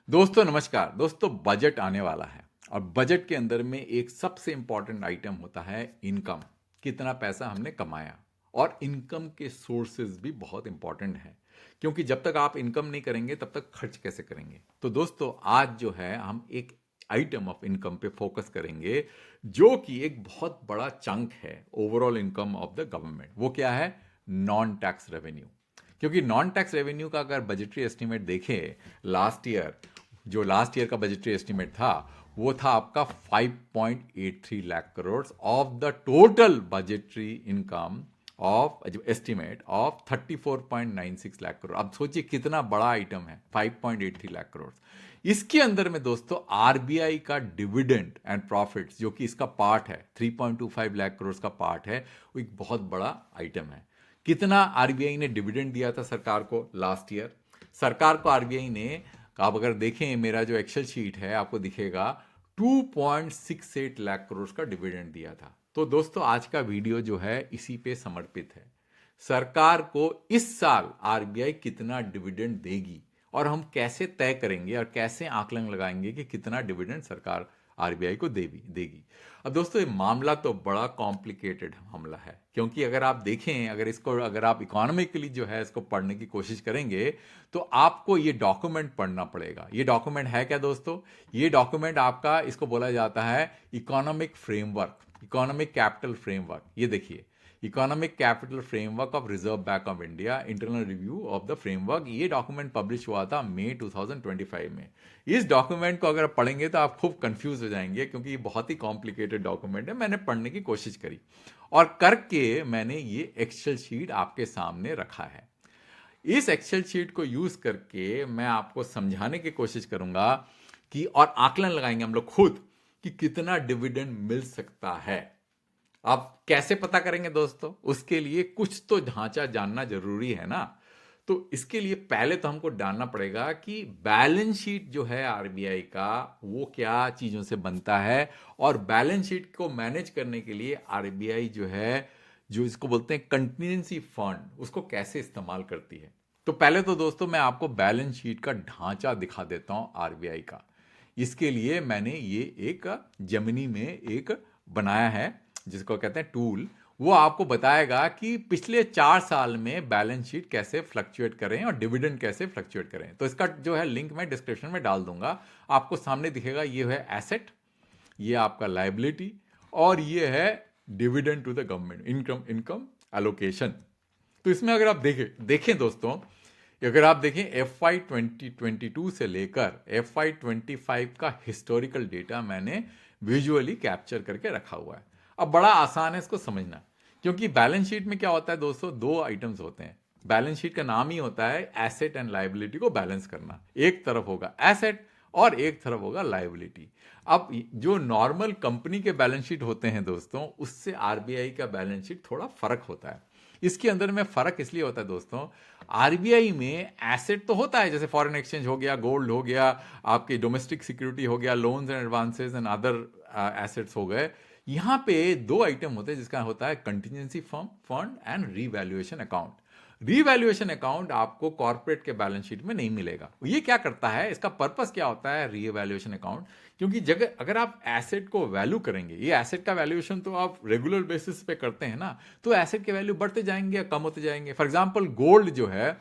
दोस्तों नमस्कार। दोस्तों बजट आने वाला है और बजट के अंदर में एक सबसे इंपॉर्टेंट आइटम होता है इनकम। कितना पैसा हमने कमाया और इनकम के सोर्सेज भी बहुत इंपॉर्टेंट है, क्योंकि जब तक आप इनकम नहीं करेंगे तब तक खर्च कैसे करेंगे। तो दोस्तों आज जो है हम एक आइटम ऑफ इनकम पे फोकस करेंगे जो कि एक बहुत बड़ा चंक है overall income of the government. वो क्या है? Non tax revenue. क्योंकि नॉन टैक्स रेवेन्यू का अगर बजटरी एस्टीमेट देखें लास्ट ईयर, जो लास्ट ईयर का बजटरी एस्टीमेट था वो था आपका 5.83 lakh crore of the total budgetary income of estimate of 34.96 lakh crore. अब सोचिए कितना बड़ा आइटम है 5.83 लाख करोड़। इसके अंदर में दोस्तों आरबीआई का डिविडेंड एंड प्रॉफिट्स जो कि इसका पार्ट है 3.25 लाख करोड़ का पार्ट है, वो एक बहुत बड़ा आइटम है। कितना आरबीआई ने डिविडेंड दिया था सरकार को लास्ट ईयर? सरकार को आरबीआई ने, आप अगर देखें मेरा जो एक्सेल शीट है आपको दिखेगा 2.68 लाख करोड़ का डिविडेंड दिया था। तो दोस्तों आज का वीडियो जो है इसी पे समर्पित है। सरकार को इस साल आरबीआई कितना डिविडेंड देगी और हम कैसे तय करेंगे और कैसे आकलन लगाएंगे कि कितना डिविडेंड सरकार आरबीआई को देगी। अब दोस्तों ये मामला तो बड़ा कॉम्प्लिकेटेड मामला है, क्योंकि अगर आप देखें, अगर आप इकोनॉमिकली जो है इसको पढ़ने की कोशिश करेंगे तो आपको ये डॉक्यूमेंट पढ़ना पड़ेगा। ये डॉक्यूमेंट है क्या दोस्तों? ये डॉक्यूमेंट आपका, इसको बोला जाता है economic framework, economic capital framework. ये देखिए, economic capital framework of reserve bank of India, internal review of the framework. ये डॉक्यूमेंट पब्लिश हुआ था मई 2025 में। इस डॉक्यूमेंट को अगर पढ़ेंगे तो आप खूब कंफ्यूज हो जाएंगे, क्योंकि ये बहुत ही कॉम्प्लिकेटेड डॉक्यूमेंट है। मैंने पढ़ने की कोशिश करी और करके मैंने ये एक्सेल शीट आपके सामने रखा है। इस एक्सेल शीट को यूज करके मैं आपको समझाने की कोशिश करूंगा कि, और आकलन लगाएंगे हम लोग खुद कि कितना डिविडेंड मिल सकता है। अब कैसे पता करेंगे दोस्तों? उसके लिए कुछ तो ढांचा जानना जरूरी है ना। तो इसके लिए पहले तो हमको जानना पड़ेगा कि बैलेंस शीट जो है आरबीआई का वो क्या चीजों से बनता है, और बैलेंस शीट को मैनेज करने के लिए आरबीआई जो है, जो इसको बोलते हैं कंटिजेंसी फंड, उसको कैसे इस्तेमाल करती है। तो पहले तो दोस्तों मैं आपको बैलेंस शीट का ढांचा दिखा देता हूं आरबीआई का। इसके लिए मैंने ये एक जेमिनी में एक बनाया है जिसको कहते हैं टूल। वो आपको बताएगा कि पिछले 4 साल में बैलेंस शीट कैसे फ्लक्चुएट करें और डिविडेंड कैसे फ्लक्चुएट करें। तो इसका जो है लिंक मैं डिस्क्रिप्शन में डाल दूंगा, आपको सामने दिखेगा। ये है एसेट, ये आपका लाइबिलिटी, और ये है dividend to the government, income income allocation. तो इसमें अगर आप देखें दोस्तों, अगर आप देखें FY 2022 से लेकर FY 25 का हिस्टोरिकल डेटा मैंने विजुअली कैप्चर करके रखा हुआ है। अब बड़ा आसान है इसको समझना, क्योंकि बैलेंस शीट में क्या होता है दोस्तों, दो आइटम्स होते हैं। बैलेंस शीट का नाम ही होता है एसेट एंड लायबिलिटी को बैलेंस करना। एक तरफ होगा एसेट और एक तरफ होगा लायबिलिटी। अब जो नॉर्मल कंपनी के बैलेंस शीट होते हैं दोस्तों, उससे आरबीआई का बैलेंस शीट थोड़ा फर्क होता है। इसके अंदर में फर्क इसलिए होता है दोस्तों, आरबीआई में एसेट तो होता है, जैसे फॉरेन एक्सचेंज हो गया, गोल्ड हो गया, आपकी डोमेस्टिक सिक्योरिटी हो गया, loans and advances and other assets हो गए। यहां पे दो आइटम होते हैं, जिसका होता है contingency fund and revaluation account. Revaluation account आपको कॉर्पोरेट के बैलेंस शीट में नहीं मिलेगा। ये क्या करता है, इसका पर्पस क्या होता है रीवैल्यूएशन अकाउंट? क्योंकि जगह अगर आप एसेट को वैल्यू करेंगे, ये एसेट का वैल्यूएशन तो आप रेगुलर बेसिस पे करते हैं ना, तो एसेट के वैल्यू बढ़ते जाएंगे या कम होते जाएंगे। फॉर एग्जांपल गोल्ड जो है,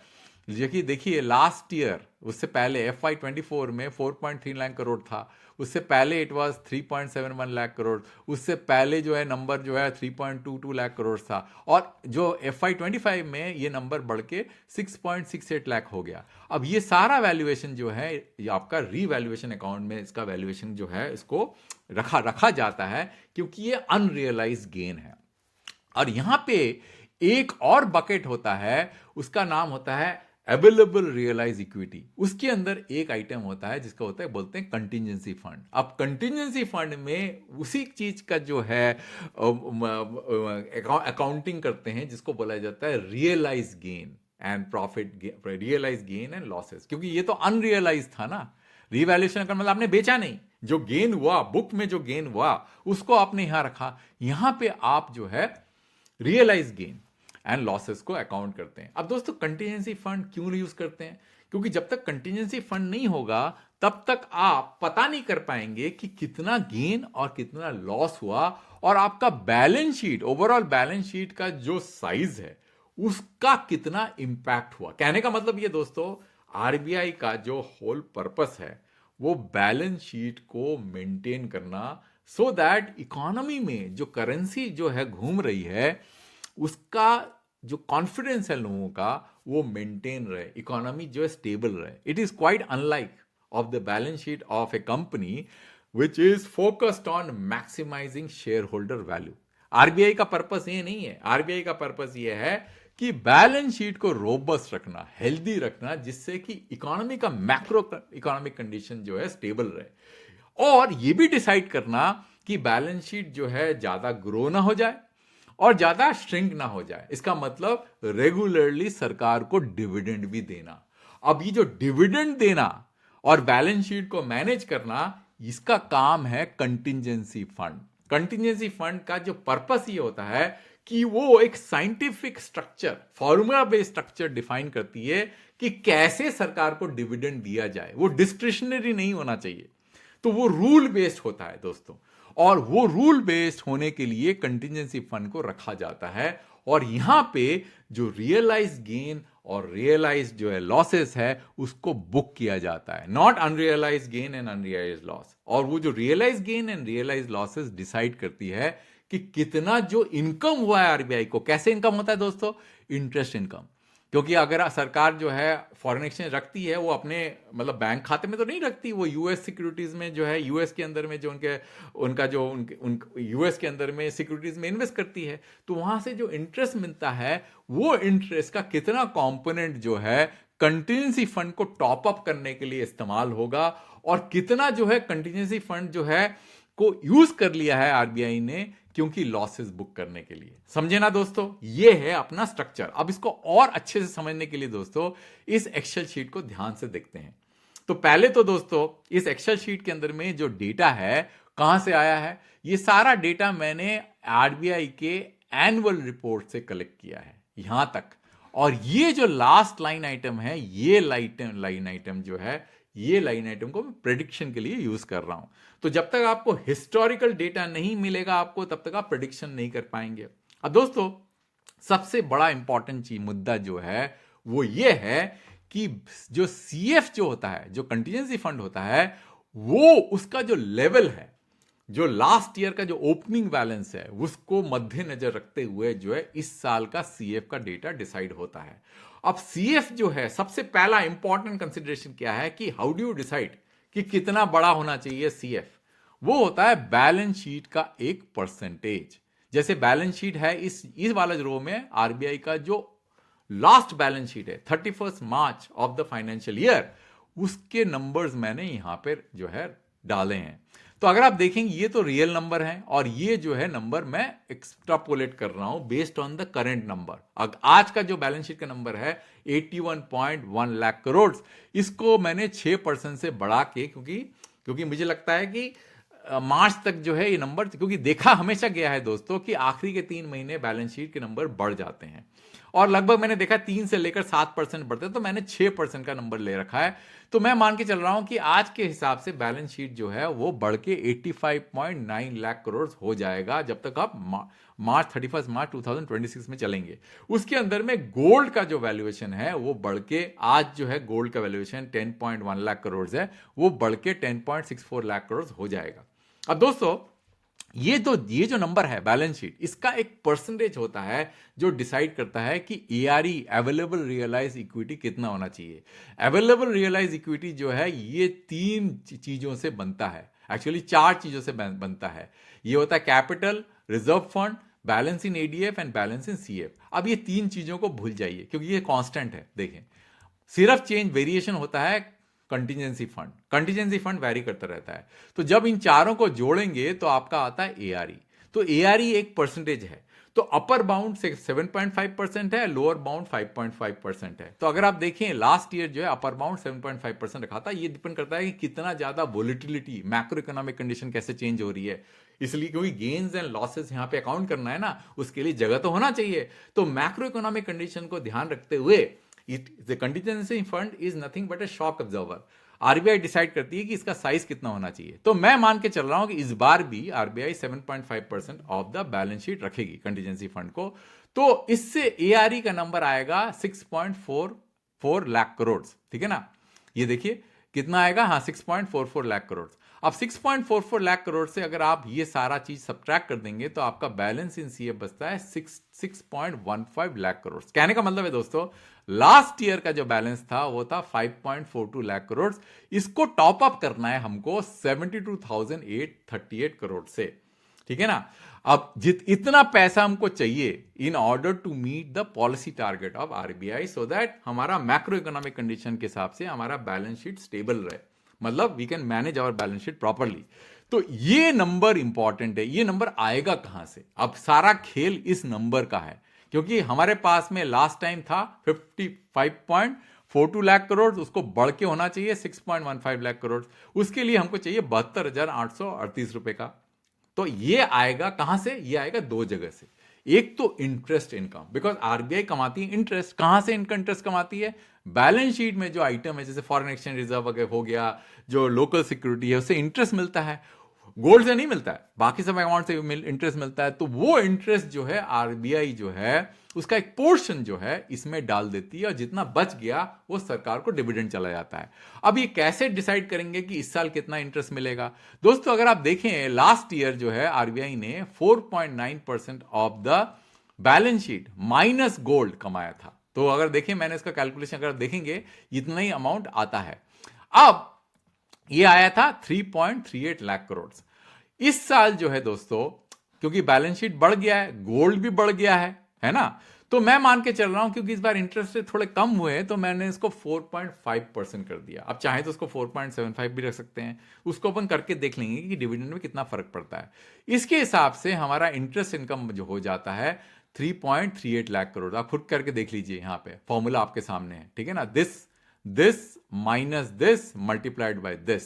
देखिए लास्ट ईयर, उससे पहले FY 24 में 4.3 लाख करोड़ था, उससे पहले इट वाज 3.71 लाख करोड़, उससे पहले जो है नंबर जो है 3.22 लाख करोड़ था, और जो FY 25 में ये नंबर बढ़ के 6.68 लाख हो गया। अब ये सारा वैल्यूएशन जो है ये आपका रीवैल्यूएशन अकाउंट में, इसका वैल्यूएशन जो है इसको रखा जाता है, क्योंकि ये अनरियलाइज गेन है। और यहां पे एक और बकेट होता है, उसका नाम होता है अवेलेबल रियलाइज इक्विटी। उसके अंदर एक आइटम होता है जिसका होता है, बोलते हैं कंटिजेंसी फंड। अब कंटिजेंसी फंड में उसी चीज का जो है अकाउंटिंग करते हैं, जिसको बोला जाता है realise gain and profit, realise gain and losses. क्योंकि ये तो अनरियलाइज था ना, रिवैल्यूएशन का मतलब आपने बेचा नहीं, जो गेन हुआ बुक में, जो गेन हुआ उसको आपने यहां रखा। यहां पे आप जो है रियलाइज गेन एंड लॉसेस को अकाउंट करते हैं। अब दोस्तों कंटीजेंसी फंड क्यों यूज करते हैं? क्योंकि जब तक कंटिजेंसी फंड नहीं होगा तब तक आप पता नहीं कर पाएंगे कि कितना गेन और कितना लॉस हुआ, और आपका balance sheet, overall balance sheet का जो साइज है उसका कितना इंपैक्ट हुआ। कहने का मतलब ये दोस्तों, आरबीआई का जो होल पर्पस है वो बैलेंस शीट को मेंटेन करना, सो दैट इकोनॉमी में जो करेंसी जो है घूम रही है उसका जो कॉन्फिडेंस है लोगों का वो मेंटेन रहे, इकोनॉमी जो है स्टेबल रहे। It is quite unlike of the balance sheet of a company which is focused on maximising share holder value. RBI का पर्पस ये नहीं है, आरबीआई का पर्पस ये है कि बैलेंस शीट को रोबस्ट रखना, हेल्दी रखना, जिससे कि इकोनॉमी का मैक्रो इकोनॉमिक कंडीशन जो है स्टेबल रहे, और ये भी डिसाइड करना कि बैलेंस शीट जो है ज्यादा ग्रो ना हो जाए और ज्यादा श्रिंक ना हो जाए। इसका मतलब रेगुलरली सरकार को डिविडेंड भी देना। अब ये जो डिविडेंड देना और बैलेंस शीट को मैनेज करना, इसका काम है कंटिजेंसी फंड। कंटिजेंसी फंड का जो पर्पस ये होता है कि वो एक scientific structure, formula based structure define करती है कि कैसे सरकार को डिविडेंड दिया जाए। वो डिस्क्रिशनरी नहीं होना चाहिए, तो वो रूल बेस्ड होता है दोस्तों, और वो रूल बेस्ड होने के लिए कंटिजेंसी फंड को रखा जाता है। और यहां पे जो रियलाइज गेन और रियलाइज जो है लॉसेस है उसको बुक किया जाता है, not unrealise gain and unrealise loss. और वो जो realise gain and realise losses decide करती है कि कितना जो इनकम हुआ है आरबीआई को। कैसे इनकम होता है दोस्तों? Interest income. क्योंकि अगर सरकार जो है फॉरेन एक्सचेंज रखती है, वो अपने मतलब बैंक खाते में तो नहीं रखती, वो यूएस सिक्योरिटीज में जो है, यूएस के अंदर में जो उनका जो यूएस के अंदर में सिक्योरिटीज में इन्वेस्ट करती है, तो वहां से जो इंटरेस्ट मिलता है वो इंटरेस्ट का कितना कंपोनेंट जो है कंटिजेंसी फंड को टॉप अप करने के लिए इस्तेमाल होगा, और कितना जो है कंटिजेंसी फंड जो है को यूज कर लिया है आरबीआई ने क्योंकि लॉसेस बुक करने के लिए। समझे ना दोस्तों, ये है अपना स्ट्रक्चर। अब इसको और अच्छे से समझने के लिए दोस्तों इस एक्सेल शीट को ध्यान से देखते हैं। तो पहले तो दोस्तों इस एक्सेल शीट के अंदर में जो डेटा है कहां से आया है? ये सारा डेटा मैंने आरबीआई के एनुअल रिपोर्ट से कलेक्ट किया है यहां तक। और ये जो लास्ट लाइन आइटम है, ये लाइन आइटम जो है, ये लाइन आइटम को मैं प्रेडिक्शन के लिए यूज कर रहा हूं। तो जब तक आपको हिस्टोरिकल डेटा नहीं मिलेगा आपको, तब तक आप प्रेडिक्शन नहीं कर पाएंगे। अब दोस्तों सबसे बड़ा इंपॉर्टेंट चीज मुद्दा जो है वो ये है कि जो सीएफ जो होता है, जो कंटिजेंसी फंड होता है, वो उसका जो लेवल है, जो लास्ट ईयर का जो ओपनिंग बैलेंस है, उसको मद्देनजर रखते हुए जो है इस साल का सीएफ का डेटा डिसाइड होता है। अब सीएफ जो है, सबसे पहला इंपॉर्टेंट कंसिडरेशन क्या है कि हाउ डू यू डिसाइड कि कितना बड़ा होना चाहिए सीएफ? वो होता है बैलेंस शीट का एक परसेंटेज। जैसे बैलेंस शीट है इस वाला रो में आरबीआई का जो लास्ट बैलेंस शीट है 31 मार्च ऑफ द फाइनेंशियल ईयर, उसके नंबर्स मैंने यहां पर जो है डाले हैं। तो अगर आप देखेंगे ये तो रियल नंबर है, और ये जो है नंबर मैं एक्सट्रापोलेट कर रहा हूं based on the current number. आज का जो बैलेंस शीट का नंबर है 81.1 लाख करोड़, इसको मैंने 6% से बढ़ा के, क्योंकि मुझे लगता है कि मार्च तक जो है ये नंबर, क्योंकि देखा हमेशा गया है दोस्तों कि आखिरी के 3 महीने बैलेंस शीट के नंबर बढ़ जाते हैं, और लगभग मैंने देखा 3 से लेकर 7% बढ़ते हैं, तो मैंने 6% का नंबर ले रखा है। तो मैं मान के चल रहा हूं कि आज के हिसाब से बैलेंस शीट जो है वो बढ़ के 85.9 लाख करोड़ हो जाएगा जब तक आप मार्च 2026 में चलेंगे। उसके अंदर में गोल्ड का जो वैल्यूएशन है वो बढ़ के, आज जो है गोल्ड का वैल्यूएशन 10.1 लाख करोड़ है, वो बढ़ के 10.64 लाख करोड़ हो जाएगा। अब दोस्तों ये जो नंबर है बैलेंस शीट, इसका एक परसेंटेज होता है जो डिसाइड करता है कि एआरई, अवेलेबल रियलाइज इक्विटी, कितना होना चाहिए। अवेलेबल रियलाइज इक्विटी जो है ये 3 चीजों से बनता है, एक्चुअली 4 चीजों से बनता है। ये होता है capital, reserve fund, balance in ADF and balance in CF. अब ये 3 चीजों को भूल जाइए क्योंकि ये कांस्टेंट है। देखें, सिर्फ चेंज वेरिएशन होता है कंटीजेंसी फंड वैरी करता रहता है। तो जब इन चारों को जोड़ेंगे तो आपका आता है एआरई। तो एआरई एक परसेंटेज है, तो अपर बाउंड 7.5% है, लोअर बाउंड 5.5% है। तो अगर आप देखें लास्ट ईयर जो है अपर बाउंड 7.5% रखा था। ये डिपेंड करता है कि कितना ज्यादा वोलेटिलिटी, मैक्रो इकोनॉमिक कंडीशन कैसे चेंज हो रही है, इसलिए क्योंकि गेन्स एंड लॉसेस यहां पे अकाउंट करना है ना, उसके लिए जगह तो होना चाहिए। तो मैक्रो इकोनॉमिक कंडीशन को ध्यान रखते हुए the contingency fund is nothing but A shock observer. RBI decide करती है कि इसका साइज कितना होना चाहिए। तो मैं मान के चल रहा हूं कि इस बार भी RBI 7.5% of the balance sheet रखेगी कंटीजेंसी फंड को। तो इससे एआरई का नंबर आएगा 6.44 लाख करोड़। ठीक है ना, ये देखिए कितना आएगा, हाँ 6.44 लाख करोड़। अब 6.44 लाख करोड़ से अगर आप ये सारा चीज सब्ट्रैक्ट कर देंगे तो आपका बैलेंस इन सीएफ बचता है 6.15 लाख करोड़। कहने का मतलब है दोस्तों, लास्ट ईयर का जो बैलेंस था वो था 5.42 लाख करोड़। इसको टॉप अप करना है हमको 72,838 करोड़ से। ठीक है ना, अब इतना पैसा हमको चाहिए in order to meet the policy target of RBI, so that हमारा मैक्रो इकोनॉमिक कंडीशन के हिसाब से हमारा बैलेंस शीट स्टेबल रहे, मतलब we can manage our balance sheet properly. तो ये नंबर इंपॉर्टेंट है। ये नंबर आएगा कहां से? अब सारा खेल इस नंबर का है, क्योंकि हमारे पास में लास्ट टाइम था 55.42 लाख करोड़, उसको बढ़ के होना चाहिए 6.15 लाख करोड़। उसके लिए हमको चाहिए 72,838 रुपए का। तो ये आएगा कहां से? ये आएगा दो जगह से। एक तो इंटरेस्ट इनकम, बिकॉज आरबीआई कमाती है इंटरेस्ट। कहां से इनका इंटरेस्ट कमाती है? बैलेंस शीट में जो आइटम है, जैसे फॉरेन एक्सचेंज रिजर्व वगैरह हो गया, जो लोकल सिक्योरिटी है, उससे इंटरेस्ट मिलता है। गोल्ड से नहीं मिलता है, बाकी सब अमाउंट से इंटरेस्ट मिलता है। तो वो इंटरेस्ट जो है आरबीआई जो है उसका एक पोर्शन जो है इसमें डाल देती है, और जितना बच गया वो सरकार को डिविडेंड चला जाता है। अब ये कैसे डिसाइड करेंगे कि इस साल कितना इंटरेस्ट मिलेगा? दोस्तों अगर आप देखें, लास्ट ईयर जो है आरबीआई ने 4.9% of the balance sheet minus gold कमाया था। तो अगर देखें, मैंने इसका कैलकुलेशन अगर देखेंगे, इतना ही अमाउंट आता है। अब ये आया था 3.38 लाख करोड़। इस साल जो है दोस्तों, क्योंकि बैलेंस शीट बढ़ गया है, गोल्ड भी बढ़ गया है ना, तो मैं मान के चल रहा हूं क्योंकि इस बार इंटरेस्ट रेट थोड़े कम हुए, तो मैंने इसको 4.5% कर दिया। अब चाहे तो उसको 4.75 भी रख सकते हैं, उसको अपन करके देख लेंगे कि डिविडेंड में कितना फर्क पड़ता है। इसके हिसाब से हमारा इंटरेस्ट इनकम जो हो जाता है 3.38 लाख करोड़। आप खुद करके देख लीजिए, यहां पे फॉर्मूला आपके सामने है। ठीक है ना, this minus this multiplied by this,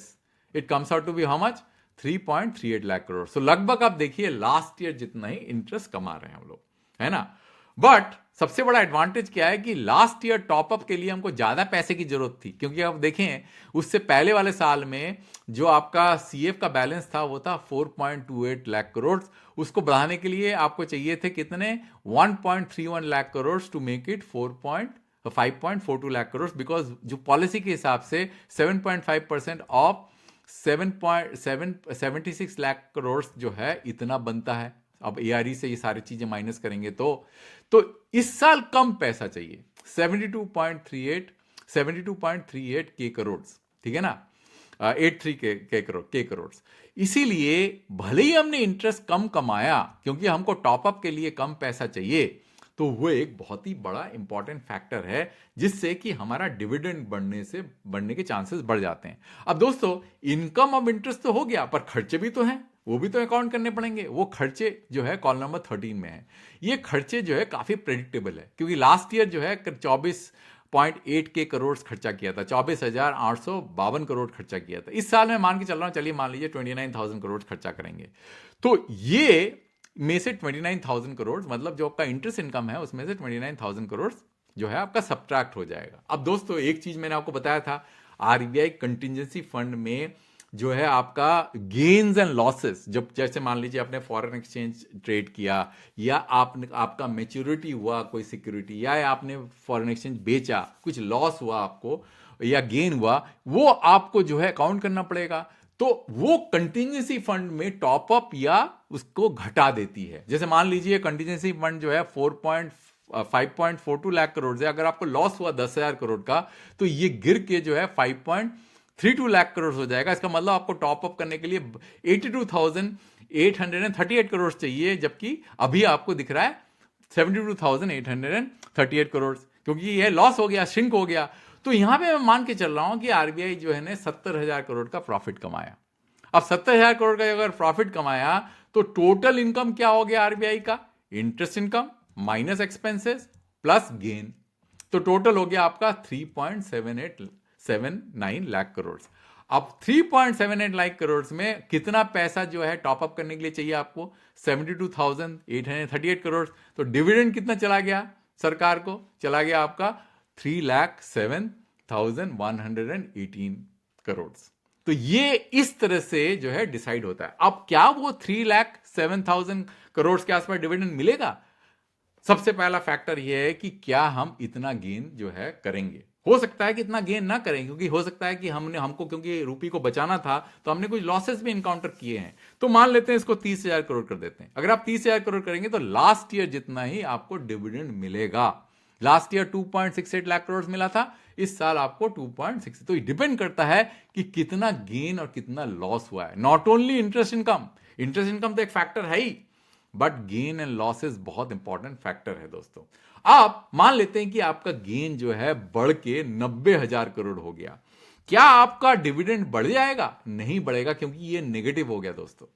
it comes out to be how much? 3.38 lakh crore. So लगभग आप देखिए लास्ट ईयर जितना ही इंटरेस्ट कमा रहे हैं हम लोग, है ना। बट सबसे बड़ा एडवांटेज क्या है कि लास्ट ईयर टॉपअप के लिए हमको ज्यादा पैसे की जरूरत थी, क्योंकि आप देखें उससे पहले वाले साल में जो आपका सीएफ का बैलेंस था वो था 4.28 लाख करोड़। उसको बढ़ाने के लिए आपको चाहिए थे कितने? 1.31 lakh crore to make it 5.42 lakh crore, because जो पॉलिसी के हिसाब से 7.5% ऑफ 7.76 लाख करोड़ जो है इतना बनता है। अब एआरई से ये सारी चीजें माइनस करेंगे तो इस साल कम पैसा चाहिए, 72.38 के करोड़। ठीक है ना, 83 के करोड़। इसीलिए भले ही हमने इंटरेस्ट कम कमाया, क्योंकि हमको टॉपअप के लिए कम पैसा चाहिए, तो वो एक बहुत ही बड़ा इंपॉर्टेंट फैक्टर है जिससे कि हमारा डिविडेंड बढ़ने के चांसेस बढ़ जाते हैं। अब दोस्तों इनकम ऑफ इंटरेस्ट तो हो गया, पर खर्चे भी तो हैं, वो भी तो अकाउंट करने पड़ेंगे। वो खर्चे जो है कॉलम नंबर 13 में है। ये खर्चे जो है काफी प्रेडिक्टेबल है, क्योंकि लास्ट ईयर जो है 24.8 के करोड़ खर्चा किया था, 24,852 करोड़ खर्चा किया था। इस साल में मान के चल रहा हूं, चलिए मान लीजिए 29,000 करोड़ खर्चा करेंगे। तो ये में से 29,000 करोड़, मतलब जो आपका इंटरेस्ट इनकम है उसमें से 29,000 करोड़ जो है आपका सब्ट्रैक्ट हो जाएगा। अब दोस्तों एक चीज मैंने आपको बताया था, आरबीआई कंटिजेंसी फंड में जो है आपका गेन्स एंड लॉसेस, जब जैसे मान लीजिए आपने फॉरेन एक्सचेंज ट्रेड किया, या आपका मैच्योरिटी हुआ कोई सिक्योरिटी, या आपने फॉरेन एक्सचेंज बेचा, कुछ लॉस हुआ आपको या गेन हुआ, वो आपको जो है अकाउंट करना पड़ेगा। तो वो कंटिजेंसी फंड में टॉपअप या उसको घटा देती है। जैसे मान लीजिए कंटिजेंसी फंड जो है 5.42 लाख करोड़ से अगर आपको लॉस हुआ 10,000 करोड़ का, तो ये गिर के जो है 5.32 लाख करोड़ हो जाएगा। इसका मतलब आपको टॉपअप करने के लिए 82,838 करोड़ चाहिए, जबकि अभी आपको दिख रहा है 72,838 करोड़, क्योंकि यह लॉस हो गया, श्रिंक हो गया। तो यहां पे मैं मान के चल रहा हूं कि आरबीआई जो है ने 70,000 करोड़ का प्रॉफिट कमाया। अब 70,000 करोड़ का अगर प्रॉफिट कमाया तो टोटल इनकम क्या हो गया आरबीआई का? Interest income minus expenses plus gain, तो टोटल हो गया आपका 3.7879 लाख करोड़। अब 3.78 लाख करोड़ में कितना पैसा जो है टॉपअप करने के लिए चाहिए आपको? 72,838 करोड़। तो डिविडेंड कितना चला गया सरकार को? चला गया आपका 3,07,118 करोड़। तो ये इस तरह से जो है डिसाइड होता है। अब क्या वो 3,07,000 करोड़ के आसपास डिविडेंड मिलेगा? सबसे पहला फैक्टर ये है कि क्या हम इतना गेन जो है करेंगे। हो सकता है कि इतना गेन ना करें, क्योंकि हो सकता है कि हमको क्योंकि रूपी को बचाना था तो हमने कुछ लॉसेस भी इंकाउंटर किए हैं। तो मान लेते हैं इसको 30,000 करोड़ कर देते हैं। अगर आप 30,000 करोड़ करेंगे तो लास्ट ईयर जितना ही आपको डिविडेंड मिलेगा। लास्ट ईयर 2.68 लाख करोड़ मिला था, इस साल आपको 2.6। तो डिपेंड करता है कि कितना गेन और कितना लॉस हुआ है। नॉट ओनली इंटरेस्ट इनकम तो एक फैक्टर है ही, बट गेन एंड लॉसेस बहुत इंपॉर्टेंट फैक्टर है दोस्तों। आप मान लेते हैं कि आपका गेन जो है बढ़ के 90,000 करोड़ हो गया, क्या आपका डिविडेंड बढ़ जाएगा? नहीं बढ़ेगा, क्योंकि ये नेगेटिव हो गया दोस्तों।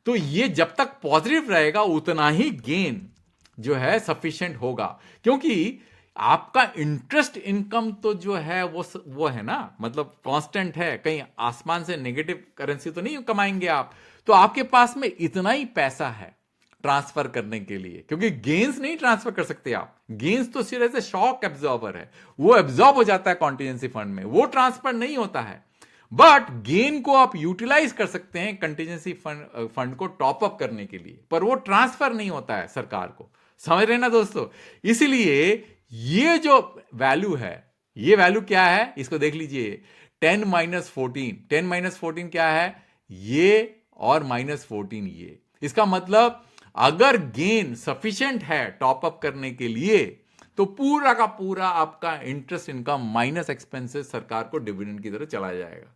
तो ये जब तक पॉजिटिव रहेगा उतना ही गेन जो है सफिशिएंट होगा, क्योंकि आपका इंटरेस्ट इनकम तो जो है वो है ना, मतलब कांस्टेंट है। कहीं आसमान से नेगेटिव करेंसी तो नहीं कमाएंगे आप। तो आपके पास में इतना ही पैसा है ट्रांसफर करने के लिए, क्योंकि गेन्स नहीं ट्रांसफर कर सकते आप। गेन्स तो सिर्फ ऐसे शॉक एब्जॉर्बर है, वो एब्जॉर्ब हो जाता है कॉन्टिजेंसी फंड में, वो ट्रांसफर नहीं होता है। बट गेन को आप यूटिलाइज कर सकते हैं कंटिजेंसी फंड को टॉप अप करने के लिए, पर वो ट्रांसफर नहीं होता है सरकार को। समझ रहे ना दोस्तों? इसीलिए ये जो वैल्यू है, ये वैल्यू क्या है इसको देख लीजिए। 10 - 14, 10 - 14 क्या है? ये और -14 ये। इसका मतलब अगर गेन सफिशिएंट है टॉप अप करने के लिए तो पूरा का पूरा आपका इंटरेस्ट इनकम माइनस एक्सपेंसेस सरकार को डिविडेंड की तरह चला जाएगा।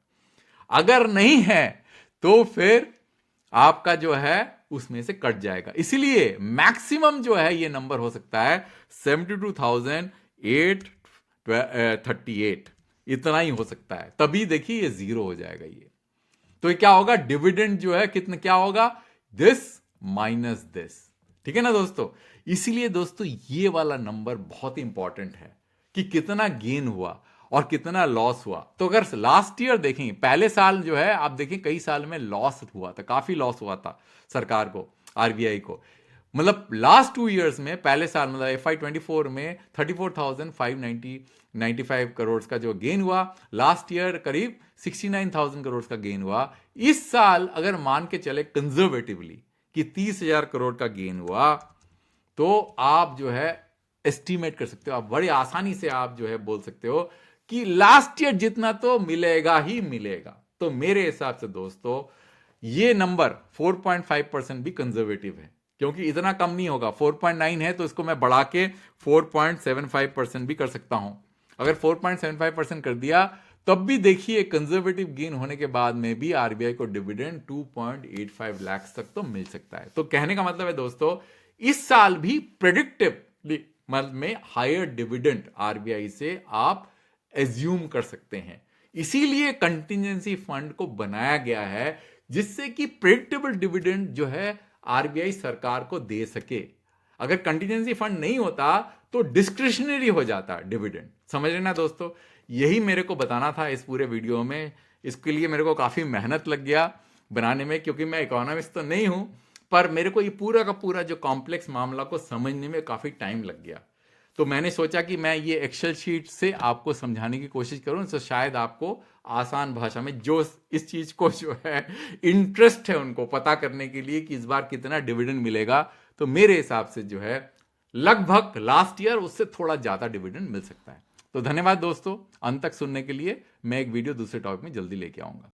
अगर नहीं है तो फिर आपका जो है उसमें से कट जाएगा। इसीलिए मैक्सिमम जो है ये नंबर हो सकता है 72,838, इतना ही हो सकता है। तभी देखिए ये जीरो हो जाएगा ये। तो ये क्या होगा? डिविडेंड जो है कितना क्या होगा? This minus this. ठीक है ना दोस्तों? इसीलिए दोस्तों ये वाला नंबर बहुत ही इंपॉर्टेंट है कि कितना गेन हुआ और कितना लॉस हुआ। तो अगर लास्ट ईयर देखें, पहले साल जो है आप देखें कई साल में लॉस हुआ था, काफी लॉस हुआ था सरकार को, आरबीआई को। मतलब लास्ट 2 इयर्स में, पहले साल मतलब FY24 में 34,595 करोड़ का जो गेन हुआ, लास्ट ईयर करीब 69,000 करोड़ का गेन हुआ। इस साल अगर मान के चले कंजर्वेटिवली कि 30,000 करोड़ का गेन हुआ, तो आप जो है एस्टीमेट कर सकते हो, आप बड़ी आसानी से आप जो है बोल सकते हो कि लास्ट ईयर जितना तो मिलेगा ही मिलेगा। तो मेरे हिसाब से दोस्तों ये नंबर 4.5% भी कंजर्वेटिव है, क्योंकि इतना कम नहीं होगा। 4.9 है तो इसको मैं बढ़ा के 4.75% भी कर सकता हूं। अगर 4.75% कर दिया तब भी देखिए कंजर्वेटिव गेन होने के बाद में भी आरबीआई को डिविडेंड 2.85 लाख तक तो मिल सकता है। तो कहने का मतलब है दोस्तों, इस साल भी प्रेडिक्टिवली मतलब में हायर डिविडेंड आरबीआई से आप एज्यूम कर सकते हैं। इसीलिए कंटिजेंसी फंड को बनाया गया है, जिससे कि प्रेडिक्टेबल डिविडेंड जो है आरबीआई सरकार को दे सके। अगर कंटिजेंसी फंड नहीं होता तो डिस्क्रिशनरी हो जाता डिविडेंड। समझ रहे ना दोस्तों? यही मेरे को बताना था इस पूरे वीडियो में। इसके लिए मेरे को काफी मेहनत लग गया बनाने में, क्योंकि मैं इकोनॉमिस्ट तो नहीं हूं, पर मेरे को ये पूरा का पूरा जो कॉम्प्लेक्स मामला को समझने में काफी टाइम लग गया। तो मैंने सोचा कि मैं ये एक्सेल शीट से आपको समझाने की कोशिश करूं, तो शायद आपको आसान भाषा में जो इस चीज को जो है इंटरेस्ट है उनको पता करने के लिए कि इस बार कितना डिविडेंड मिलेगा, तो मेरे हिसाब से जो है लगभग लास्ट ईयर उससे थोड़ा ज्यादा डिविडेंड मिल सकता है। तो धन्यवाद दोस्तों अंत तक सुनने के लिए। मैं एक वीडियो दूसरे टॉपिक में जल्दी लेके आऊंगा।